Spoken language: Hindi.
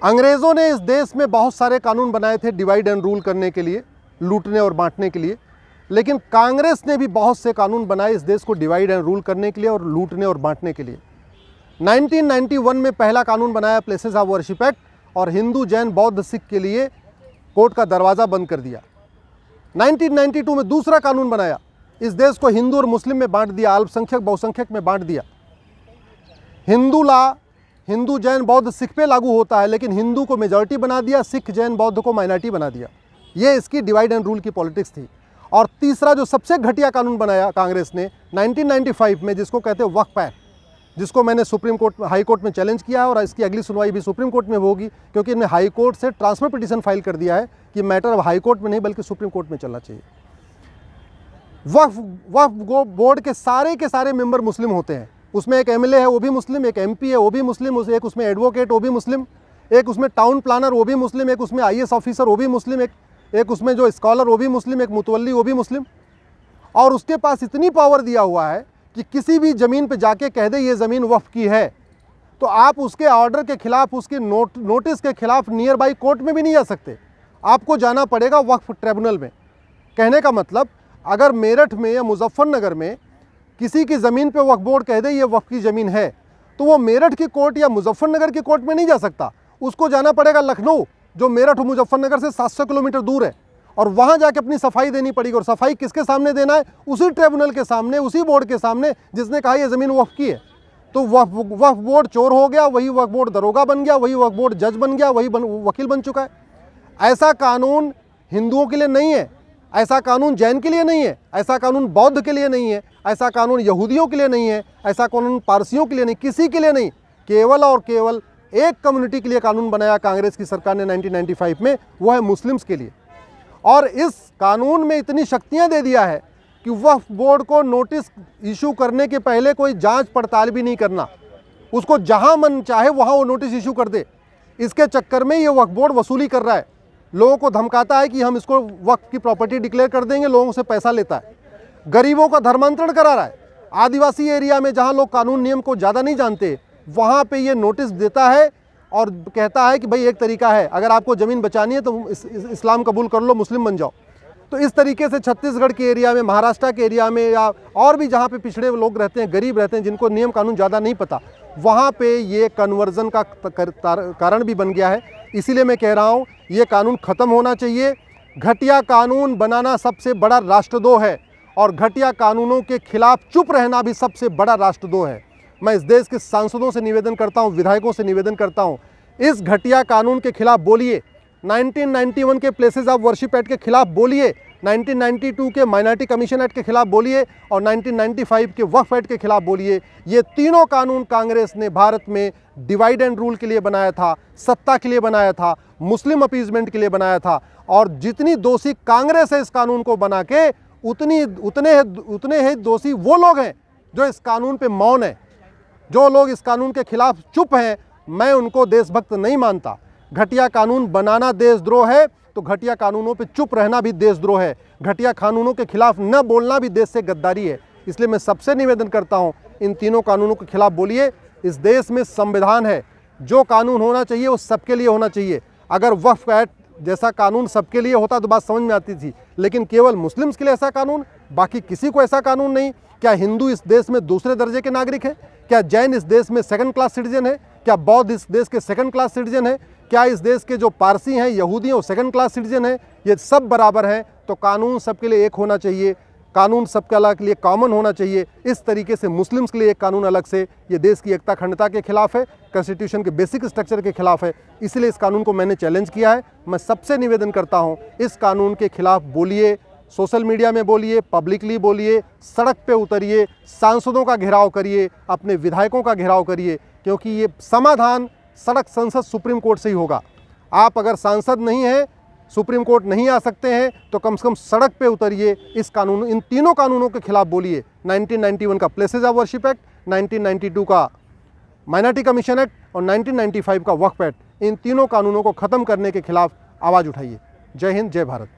अंग्रेज़ों ने इस देश में बहुत सारे कानून बनाए थे डिवाइड एंड रूल करने के लिए, लूटने और बांटने के लिए, लेकिन कांग्रेस ने भी बहुत से कानून बनाए इस देश को डिवाइड एंड रूल करने के लिए और लूटने और बांटने के लिए। 1991 में पहला कानून बनाया प्लेसेस ऑफ वर्शिप एक्ट, और हिंदू, जैन, बौद्ध, सिख के लिए कोर्ट का दरवाज़ा बंद कर दिया। 1992 में दूसरा कानून बनाया, इस देश को हिंदू और मुस्लिम में बांट दिया, अल्पसंख्यक बहुसंख्यक में बांट दिया। हिंदू लॉ हिंदू, जैन, बौद्ध, सिख पे लागू होता है, लेकिन हिंदू को मेजॉरिटी बना दिया, सिख, जैन, बौद्ध को माइनॉरिटी बना दिया। ये इसकी डिवाइड एंड रूल की पॉलिटिक्स थी। और तीसरा जो सबसे घटिया कानून बनाया कांग्रेस ने 1995 में, जिसको कहते हैं वक्फ एक्ट, जिसको मैंने सुप्रीम कोर्ट, हाई कोर्ट में चैलेंज किया है, और इसकी अगली सुनवाई भी सुप्रीम कोर्ट में होगी, क्योंकि इन्होंने हाई कोर्ट से ट्रांसफर पिटीशन फाइल कर दिया है कि मैटर अब हाई कोर्ट में नहीं बल्कि सुप्रीम कोर्ट में चलना चाहिए। वक्फ बोर्ड के सारे मेंबर मुस्लिम होते हैं। उसमें एक एमएलए है वो भी मुस्लिम, एक एमपी है वो भी मुस्लिम, एक उसमें एडवोकेट वो भी मुस्लिम, एक उसमें टाउन प्लानर वो भी मुस्लिम, एक उसमें आईएएस ऑफिसर वो भी मुस्लिम, एक उसमें जो स्कॉलर वो भी मुस्लिम, एक मुतवल्ली वो भी मुस्लिम। और उसके पास इतनी पावर दिया हुआ है कि किसी भी ज़मीन पे जाके कह दे ये ज़मीन वक्फ की है, तो आप उसके ऑर्डर के खिलाफ, उसके नोटिस के खिलाफ नियर बाई कोर्ट में भी नहीं जा सकते, आपको जाना पड़ेगा वक्फ ट्रिब्यूनल में। कहने का मतलब, अगर मेरठ में या मुजफ्फरनगर में किसी की ज़मीन पे वक्फ बोर्ड कह दे ये वक्फ की ज़मीन है, तो वो मेरठ की कोर्ट या मुजफ्फरनगर की कोर्ट में नहीं जा सकता, उसको जाना पड़ेगा लखनऊ, जो मेरठ और मुजफ्फरनगर से 700 किलोमीटर दूर है, और वहाँ जाके अपनी सफाई देनी पड़ेगी। और सफाई किसके सामने देना है? उसी ट्रिब्यूनल के सामने, उसी बोर्ड के सामने जिसने कहा ये ज़मीन वक्फ की है। तो वक्फ बोर्ड चोर हो गया, वही वक्फ बोर्ड दरोगा बन गया, वही वक्फ बोर्ड जज बन गया, वही वकील बन चुका है। ऐसा कानून हिंदुओं के लिए नहीं है, ऐसा कानून जैन के लिए नहीं है, ऐसा कानून बौद्ध के लिए नहीं है, ऐसा कानून यहूदियों के लिए नहीं है, ऐसा कानून पारसियों के लिए नहीं, किसी के लिए नहीं। केवल और केवल एक कम्युनिटी के लिए कानून बनाया कांग्रेस की सरकार ने 1995 में, वो है मुस्लिम्स के लिए। और इस कानून में इतनी शक्तियां दे दिया है कि वक्फ बोर्ड को नोटिस इशू करने के पहले कोई जांच पड़ताल भी नहीं करना, उसको जहां मन चाहे वहां वो नोटिस इशू कर दे। इसके चक्कर में ये वक्फ बोर्ड वसूली कर रहा है, लोगों को धमकाता है कि हम इसको वक्फ की प्रॉपर्टी डिक्लेयर कर देंगे, लोगों से पैसा लेता है, गरीबों का धर्मांतरण करा रहा है। आदिवासी एरिया में जहां लोग कानून नियम को ज़्यादा नहीं जानते, वहां पे ये नोटिस देता है और कहता है कि भाई एक तरीका है, अगर आपको ज़मीन बचानी है तो इस्लाम कबूल कर लो, मुस्लिम बन जाओ। तो इस तरीके से छत्तीसगढ़ के एरिया में, महाराष्ट्र के एरिया में, या और भी जहाँ पे पिछड़े लोग रहते हैं, गरीब रहते हैं, जिनको नियम कानून ज़्यादा नहीं पता, वहाँ पे ये कन्वर्जन का कारण भी बन गया है। इसीलिए मैं कह रहा हूँ ये कानून ख़त्म होना चाहिए। घटिया कानून बनाना सबसे बड़ा राष्ट्रद्रोह है, और घटिया कानूनों के खिलाफ चुप रहना भी सबसे बड़ा राष्ट्रद्रोह है। मैं इस देश के सांसदों से निवेदन करता हूं, विधायकों से निवेदन करता हूं, इस घटिया कानून के खिलाफ बोलिए। 1991 के प्लेसेस ऑफ वर्शिप एक्ट के खिलाफ बोलिए, 1992 के माइनॉरिटी कमीशन एक्ट के खिलाफ बोलिए, और 1995 के वक्फ एक्ट के खिलाफ बोलिए। ये तीनों कानून कांग्रेस ने भारत में डिवाइड एंड रूल के लिए बनाया था, सत्ता के लिए बनाया था, मुस्लिम अपीजमेंट के लिए बनाया था। और जितनी दोषी कांग्रेस है इस कानून को बना के, उतने ही दोषी वो लोग हैं जो इस कानून पे मौन है। जो लोग इस कानून के खिलाफ चुप हैं, मैं उनको देशभक्त नहीं मानता। घटिया कानून बनाना देशद्रोह है, तो घटिया कानूनों पे चुप रहना भी देशद्रोह है। घटिया कानूनों के खिलाफ न बोलना भी देश से गद्दारी है। इसलिए मैं सबसे निवेदन करता हूं, इन तीनों कानूनों के खिलाफ बोलिए। इस देश में संविधान है, जो कानून होना चाहिए वो सबके लिए होना चाहिए। अगर वक्फ एक्ट जैसा कानून सबके लिए होता तो बात समझ में आती थी, लेकिन केवल मुस्लिम्स के लिए ऐसा कानून, बाकी किसी को ऐसा कानून नहीं। क्या हिंदू इस देश में दूसरे दर्जे के नागरिक हैं? क्या जैन इस देश में सेकंड क्लास सिटीजन है? क्या बौद्ध इस देश के सेकंड क्लास सिटीजन है? क्या इस देश के जो पारसी हैं, यहूदी हैं, वो सेकंड क्लास सिटीजन है? ये सब बराबर हैं। तो कानून सबके लिए एक होना चाहिए, कानून सबके लिए कॉमन होना चाहिए। इस तरीके से मुस्लिम्स के लिए एक कानून अलग से, ये देश की एकता अखंडता के खिलाफ है, कॉन्स्टिट्यूशन के बेसिक स्ट्रक्चर के खिलाफ है। इसलिए इस कानून को मैंने चैलेंज किया है। मैं सबसे निवेदन करता हूँ, इस कानून के खिलाफ बोलिए, सोशल मीडिया में बोलिए, पब्लिकली बोलिए, सड़क पे उतरिए, सांसदों का घेराव करिए, अपने विधायकों का घेराव करिए, क्योंकि ये समाधान सड़क, संसद, सुप्रीम कोर्ट से ही होगा। आप अगर सांसद नहीं हैं, सुप्रीम कोर्ट नहीं आ सकते हैं, तो कम से कम सड़क पे उतरिए, इस कानून, इन तीनों कानूनों के खिलाफ बोलिए। 1991 का प्लेसेस ऑफ वर्शिप एक्ट, 1992 का माइनॉरिटी कमीशन एक्ट और 1995 का वक्फ एक्ट, इन तीनों कानूनों को ख़त्म करने के खिलाफ आवाज़ उठाइए। जय हिंद, जय भारत।